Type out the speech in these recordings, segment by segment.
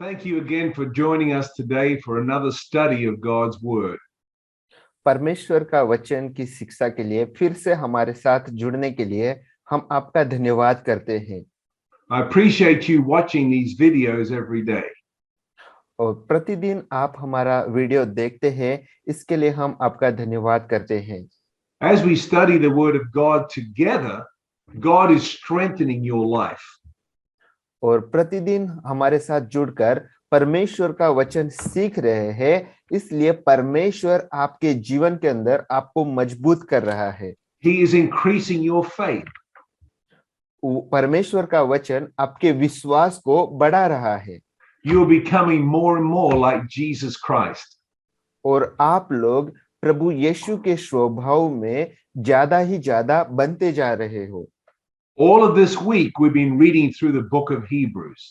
Thank you again for joining us today for another study of God's Word. परमेश्वर का वचन की शिक्षा के लिए फिर से हमारे साथ जुड़ने के लिए हम आपका धन्यवाद करते हैं। I appreciate you watching these videos every day. और प्रतिदिन आप हमारा वीडियो देखते हैं, इसके लिए हम आपका धन्यवाद करते हैं। As we study the Word of God together, God is strengthening your life. और प्रतिदिन हमारे साथ जुड़कर परमेश्वर का वचन सीख रहे हैं, इसलिए परमेश्वर आपके जीवन के अंदर आपको मजबूत कर रहा है। He is increasing your faith. परमेश्वर का वचन आपके विश्वास को बढ़ा रहा है। You are becoming more and more like Jesus Christ. और आप लोग प्रभु यीशु के स्वभाव में ज्यादा ही ज्यादा बनते जा रहे हो। All of this week we've been reading through the book of Hebrews.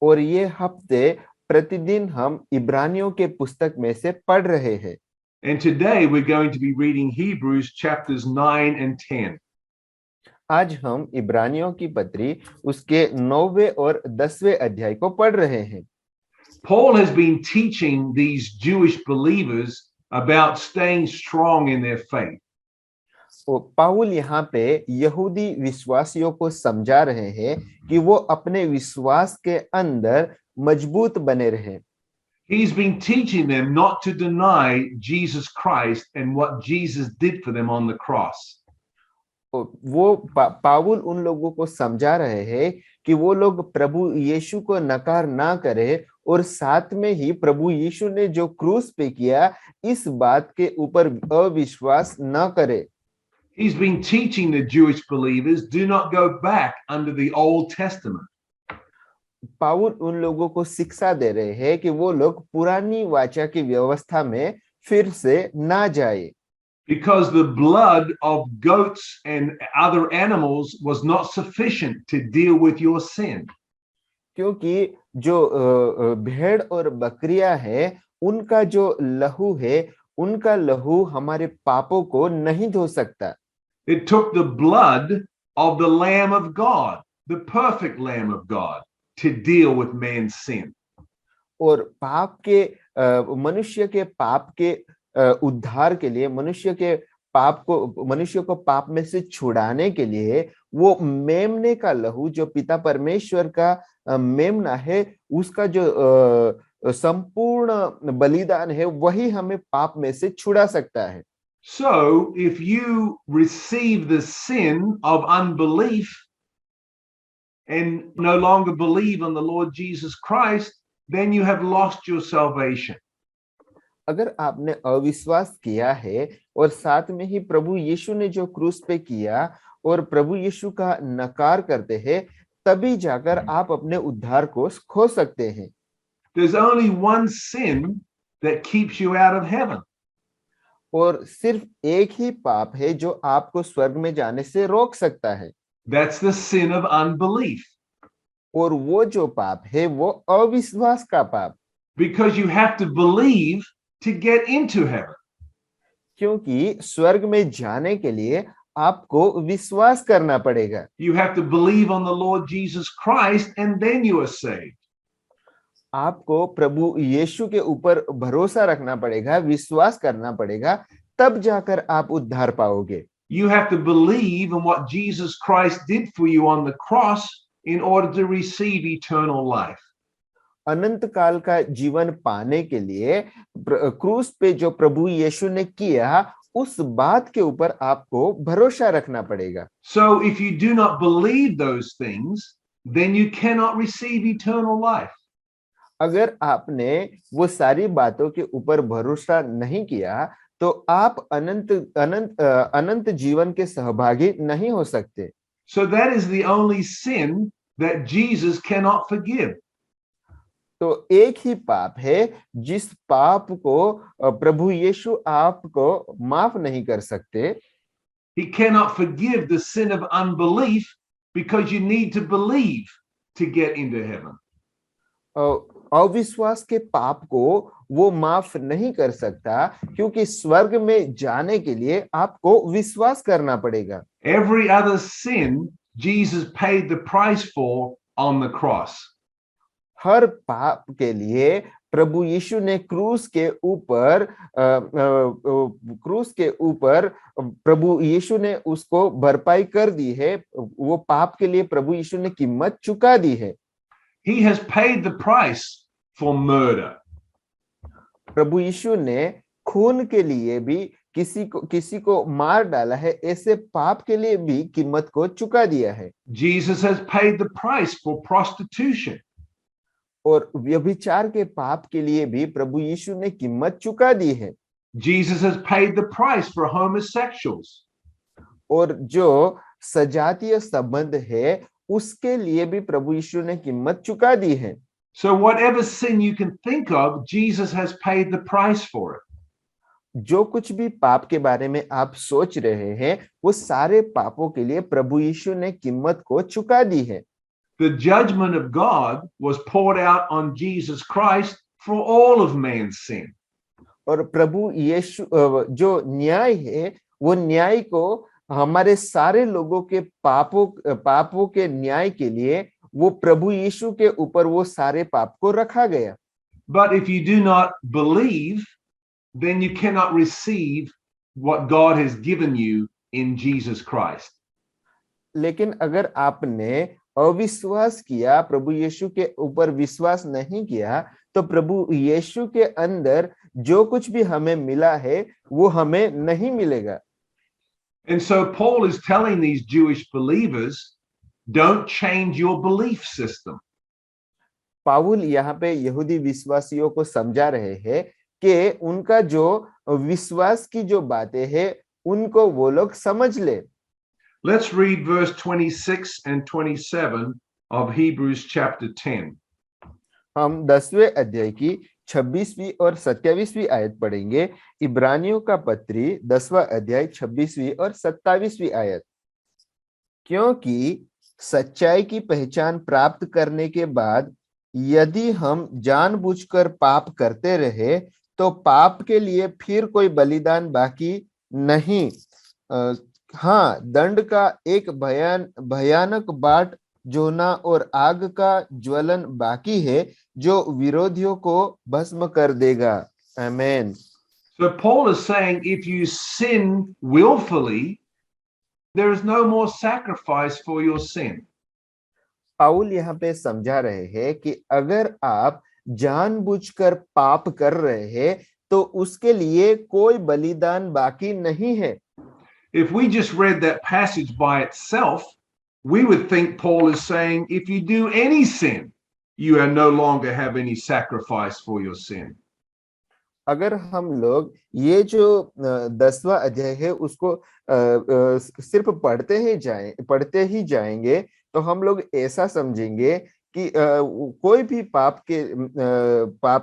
और ये हफ्ते प्रतिदिन हम इब्रानियों के पुस्तक में से पढ़ रहे हैं। And today we're going to be reading Hebrews chapters 9 and 10. आज हम इब्रानियों की पत्री उसके 9वें और 10वें अध्याय को पढ़ रहे हैं। Paul has been teaching these Jewish believers about staying strong in their faith. पाउल यहाँ पे यहूदी विश्वासियों को समझा रहे हैं कि वो अपने विश्वास के अंदर मजबूत बने रहें। He's been teaching them not to deny Jesus Christ and what Jesus did for them on the cross. वो पाउल उन लोगों को समझा रहे हैं कि वो लोग प्रभु यीशु को नकार ना करे और साथ में ही प्रभु यीशु ने जो क्रूस पे किया इस बात के ऊपर अविश्वास न करे। He's been teaching the Jewish believers, do not go back under the Old Testament. पाउल उन लोगों को शिक्षा दे रहे हैं कि वो लोग पुरानी वाचा की व्यवस्था में फिर से ना जाए। Because the blood of goats and other animals was not sufficient to deal with your sin. क्योंकि जो भेड़ और बकरियां हैं, उनका जो लहू है, उनका लहू हमारे पापों को नहीं धो सकता। It took the blood of the Lamb of God, the perfect Lamb of God, to deal with man's sin. और पाप के मनुष्य के पाप के उद्धार के लिए मनुष्य को पाप में से छुड़ाने के लिए वो मेमने का लहू जो पिता परमेश्वर का मेमना है, उसका जो संपूर्ण बलिदान है, वही हमें पाप में से छुड़ा सकता है। So if you receive the sin of unbelief and no longer believe on the Lord Jesus Christ, then you have lost your salvation. अगर आपने अविश्वास किया है और साथ में ही प्रभु यीशु ने जो क्रूस पे किया और प्रभु यीशु का नकार करते हैं, तभी जाकर आप अपने उद्धार को खो सकते हैं। There's only one sin that keeps you out of heaven. और सिर्फ एक ही पाप है जो आपको स्वर्ग में जाने से रोक सकता है। That's the sin of unbelief. और वो जो पाप है वो अविश्वास का पाप। Because you have to believe to get into heaven. क्योंकि स्वर्ग में जाने के लिए आपको विश्वास करना पड़ेगा। You have to believe on the Lord Jesus Christ and then you are saved. आपको प्रभु यीशु के ऊपर भरोसा रखना पड़ेगा, विश्वास करना पड़ेगा, तब जाकर आप उद्धार पाओगे। You have to believe in what Jesus Christ did for you on the cross in order to receive eternal life. अनंत काल का जीवन पाने के लिए क्रूस पे जो प्रभु यीशु ने किया, उस बात के ऊपर आपको भरोसा रखना पड़ेगा। So if you do not believe those things, then you cannot receive eternal life. अगर आपने वो सारी बातों के ऊपर भरोसा नहीं किया, तो आप अनंत जीवन के सहभागी नहीं हो सकते। So that is the only sin that Jesus cannot forgive. तो एक ही पाप है जिस पाप को प्रभु यीशु आपको माफ नहीं कर सकते। He cannot forgive the sin of unbelief because you need to believe to get into heaven. अविश्वास के पाप को वो माफ नहीं कर सकता, क्योंकि स्वर्ग में जाने के लिए आपको विश्वास करना पड़ेगा। Every other sin Jesus paid the price for on the cross. हर पाप के लिए प्रभु यीशु ने क्रूस के ऊपर प्रभु यीशु ने उसको भरपाई कर दी है। वो पाप के लिए प्रभु यीशु ने कीमत चुका दी है। He has paid the price for murder. प्रभु यीशु ने खून के लिए भी किसी को मार डाला है, ऐसे पाप के लिए भी कीमत को चुका दिया है। Jesus has paid the price for prostitution. और व्यभिचार के पाप के लिए भी प्रभु यीशु ने कीमत चुका दी है। Jesus has paid the price for homosexuals. और जो सजातीय संबंध है उसके लिए भी प्रभु यीशु ने कीमत चुका दी है। So whatever sin you can think of, Jesus has paid the price for it. जो कुछ भी पाप के बारे में आप सोच रहे हैं वो सारे पापों के लिए प्रभु यीशु ने कीमत को चुका दी है। The judgment of God was poured out on Jesus Christ for all of man's sin. और प्रभु यीशु जो न्याय है वो न्याय को हमारे सारे लोगों के पापों के न्याय के लिए वो प्रभु यीशु के ऊपर वो सारे पाप को रखा गया। But if you do not believe, then you cannot receive what God has given you in Jesus Christ. लेकिन अगर आपने अविश्वास किया, प्रभु यीशु के ऊपर विश्वास नहीं किया, तो प्रभु यीशु के अंदर जो कुछ भी हमें मिला है वो हमें नहीं मिलेगा। And so Paul is telling these Jewish believers, don't change your belief system. पाउल यहाँ पे यहूदी विश्वासियों को समझा रहे हैं कि उनका जो विश्वास की जो बातें हैं उनको वो लोग समझ ले। Let's read verse 26 and 27 of Hebrews chapter 10. हम 10वें अध्याय की 26वीं और 27वीं आयत पढ़ेंगे। इब्रानियों का पत्री 10वां अध्याय 26वीं और 27वीं आयत। क्योंकि सच्चाई की पहचान प्राप्त करने के बाद यदि हम जानबूझकर पाप करते रहे तो पाप के लिए फिर कोई बलिदान बाकी नहीं। हाँ, दंड का एक भयानक बाट जोना और आग का ज्वलन बाकी है जो विरोधियों को भस्म कर देगा। आमीन। So Paul is saying if you sin willfully, there is no more sacrifice for your sin. पाउल यहाँ पे समझा रहे हैं कि अगर आप जानबूझकर पाप कर रहे हैं तो उसके लिए कोई बलिदान बाकी नहीं है। If we just read that passage by itself, we would think Paul is saying if you do any sin, you no longer have any sacrifice for your sin. अगर हम लोग ये जो 10वां अध्याय है उसको सिर्फ पढ़ते ही जाएंगे तो हम लोग ऐसा समझेंगे कि कोई भी पाप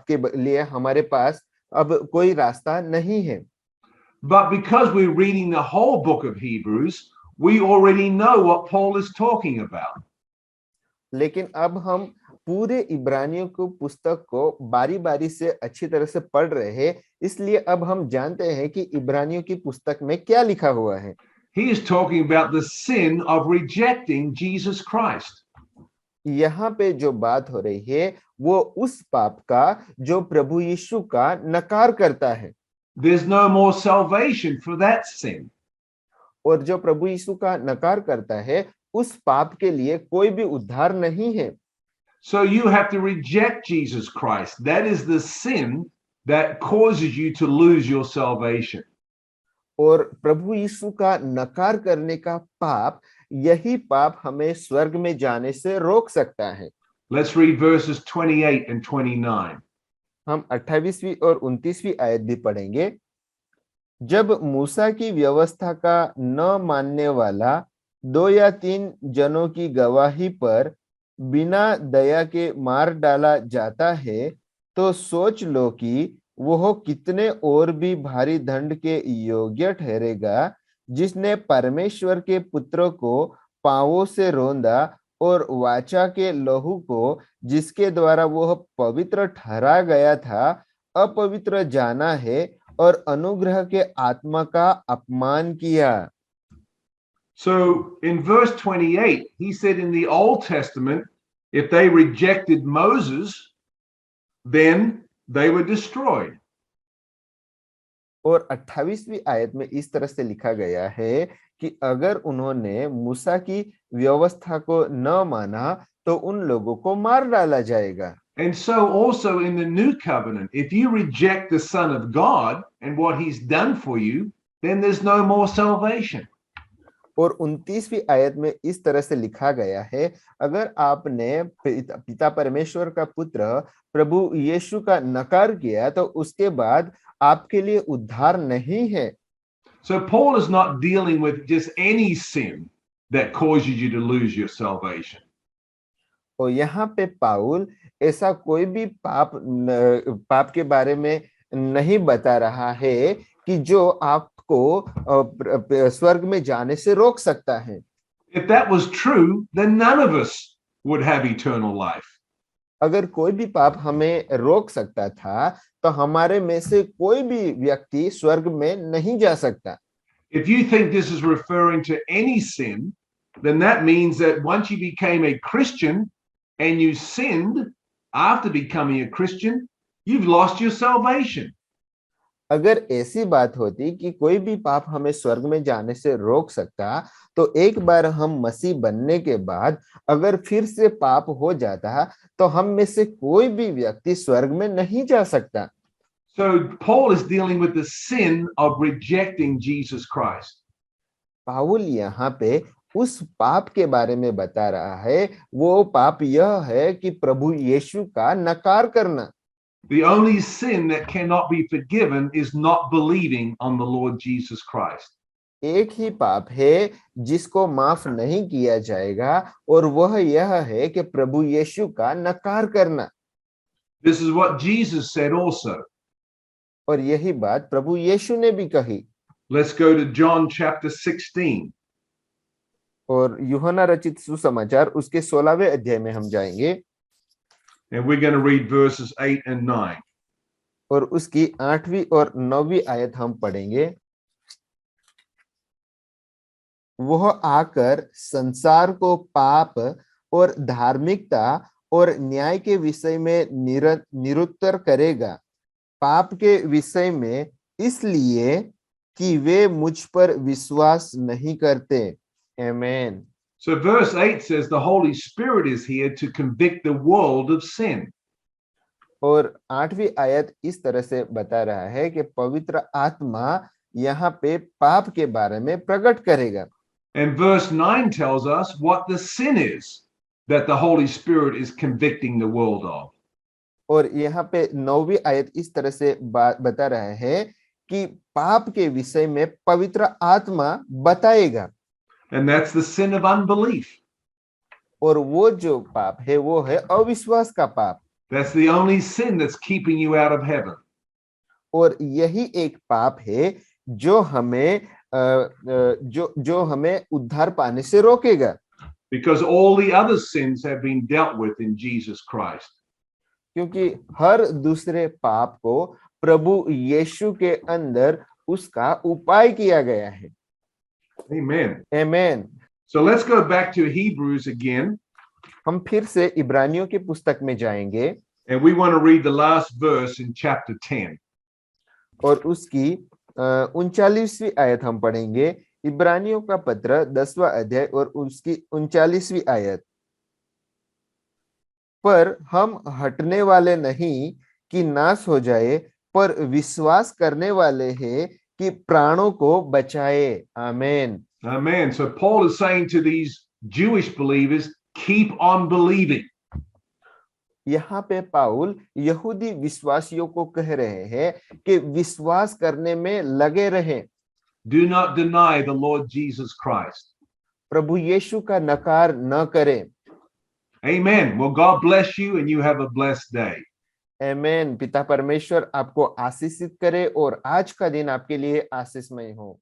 के लिए हमारे पास अब कोई रास्ता नहीं है। But because we're reading the whole book of Hebrews, we already know what Paul is talking about. लेकिन अब हम पूरे इब्रानियों को पुस्तक को बारी-बारी से अच्छी तरह से पढ़ रहे हैं, इसलिए अब हम जानते हैं कि इब्रानियों की पुस्तक में क्या लिखा हुआ है। He is talking about the sin of rejecting Jesus Christ. यहाँ पे जो बात हो रही है वो उस पाप का जो प्रभु यीशु का नकार करता है। There's no more salvation for that sin. और जो प्रभु यीशु का नकार करता है उस पाप के लिए कोई भी उद्धार नहीं है। So you have to reject Jesus Christ. That is the sin that causes you to lose your salvation. और प्रभु यीशु का नकार करने का पाप, यही पाप हमें स्वर्ग में जाने से रोक सकता है। Let's read verses 28 and 29. हम 28वीं और 29वीं आयत भी पढ़ेंगे। जब मूसा की व्यवस्था का न मानने वाला 2 या 3 जनों की गवाही पर बिना दया के मार डाला जाता है तो सोच लो कि वह कितने और भी भारी दंड के योग्य ठहरेगा, जिसने परमेश्वर के पुत्र को पांवों से रौंदा और वाचा के लहू को जिसके द्वारा वह पवित्र ठहरा गया था अपवित्र जाना है और अनुग्रह के आत्मा का अपमान किया। So in verse 28, he said in the Old Testament, If they rejected Moses, then they were destroyed. और 28वीं आयत में इस तरह से लिखा गया है कि अगर उन्होंने मूसा की व्यवस्था को न माना तो उन लोगों को मार डाला जाएगा। And so also in the new covenant, if you reject the Son of God and what he's done for you, then there's no more salvation. और 29वीं आयत में इस तरह से लिखा गया है, अगर आपने पिता परमेश्वर का पुत्र प्रभु यीशु का नकार किया तो उसके बाद आपके लिए उद्धार नहीं है। So Paul is not dealing with just any sin that causes you to lose your salvation. और यहाँ पे पाउल ऐसा कोई भी पाप के बारे में नहीं बता रहा है कि जो आपको स्वर्ग में जाने से रोक सकता है। If that was true, then none of us would have eternal life. अगर कोई भी पाप हमें रोक सकता था तो हमारे में से कोई भी व्यक्ति स्वर्ग में नहीं जा सकता। If you think this is referring to any sin, then that means that once you became a Christian and you sinned after becoming a Christian, you've lost your salvation. अगर ऐसी बात होती कि कोई भी पाप हमें स्वर्ग में जाने से रोक सकता, तो एक बार हम मसीह बनने के बाद अगर फिर से पाप हो जाता तो हम में से कोई भी व्यक्ति स्वर्ग में नहीं जा सकता। So Paul is dealing with the sin of rejecting Jesus Christ. पाउल यहाँ पे उस पाप के बारे में बता रहा है, वो पाप यह है कि प्रभु यीशु का नकार करना। The only sin that cannot be forgiven is not believing on the Lord Jesus Christ. एक ही पाप है जिसको माफ नहीं किया जाएगा और वह यह है कि प्रभु यीशु का नकार करना। This is what Jesus said also. और यही बात प्रभु यीशु ने भी कही। Let's go to John chapter 16. और यूहन्ना रचित सुसमाचार उसके 16वें अध्याय में हम जाएंगे। And we're going to read verses 8 and 9. और उसकी 8वीं और 9वीं आयत हम पढ़ेंगे। वह आकर संसार को पाप और धार्मिकता और न्याय के विषय में निरुत्तर करेगा। पाप के विषय में इसलिए कि वे मुझ पर विश्वास नहीं करते। आमीन। So verse 8 says the Holy Spirit is here to convict the world of sin. और 8वीं आयत इस तरह से बता रहा है कि पवित्र आत्मा यहाँ पे पाप के बारे में प्रकट करेगा। And verse 9 tells us what the sin is that the Holy Spirit is convicting the world of. और यहाँ पे 9वीं आयत इस तरह से बता रहा है कि पाप के विषय में पवित्र आत्मा बताएगा। And that's the sin of unbelief. और वो जो पाप है वो है अविश्वास का पाप। That's the only sin that's keeping you out of heaven. और यही एक पाप है जो हमें उद्धार पाने से रोकेगा। Because all the other sins have been dealt with in Jesus Christ. क्योंकि हर दूसरे पाप को प्रभु यीशु के अंदर उसका उपाय किया गया है। Amen. आमीन। So let's go back to Hebrews again. हम फिर से इब्रानियों की पुस्तक में जाएंगे। And we want to read the last verse in chapter 10. और उसकी 39वीं आयत हम पढ़ेंगे। इब्रानियों का पत्र 10वां अध्याय और उसकी 39वीं आयत। पर हम हटने वाले नहीं कि नाश हो जाए, पर विश्वास करने वाले हैं कि प्राणों को बचाए। आमीन। Amen. So Paul is saying to these Jewish believers, keep on believing. यहाँ पे पाउल यहूदी विश्वासियों को कह रहे हैं कि विश्वास करने में लगे रहें। Do not deny the Lord Jesus Christ. प्रभु यीशु का नकार न करें। Amen. Well, God bless you and you have a blessed day. आमीन। पिता परमेश्वर आपको आशीषित करे और आज का दिन आपके लिए आशीषमय हो।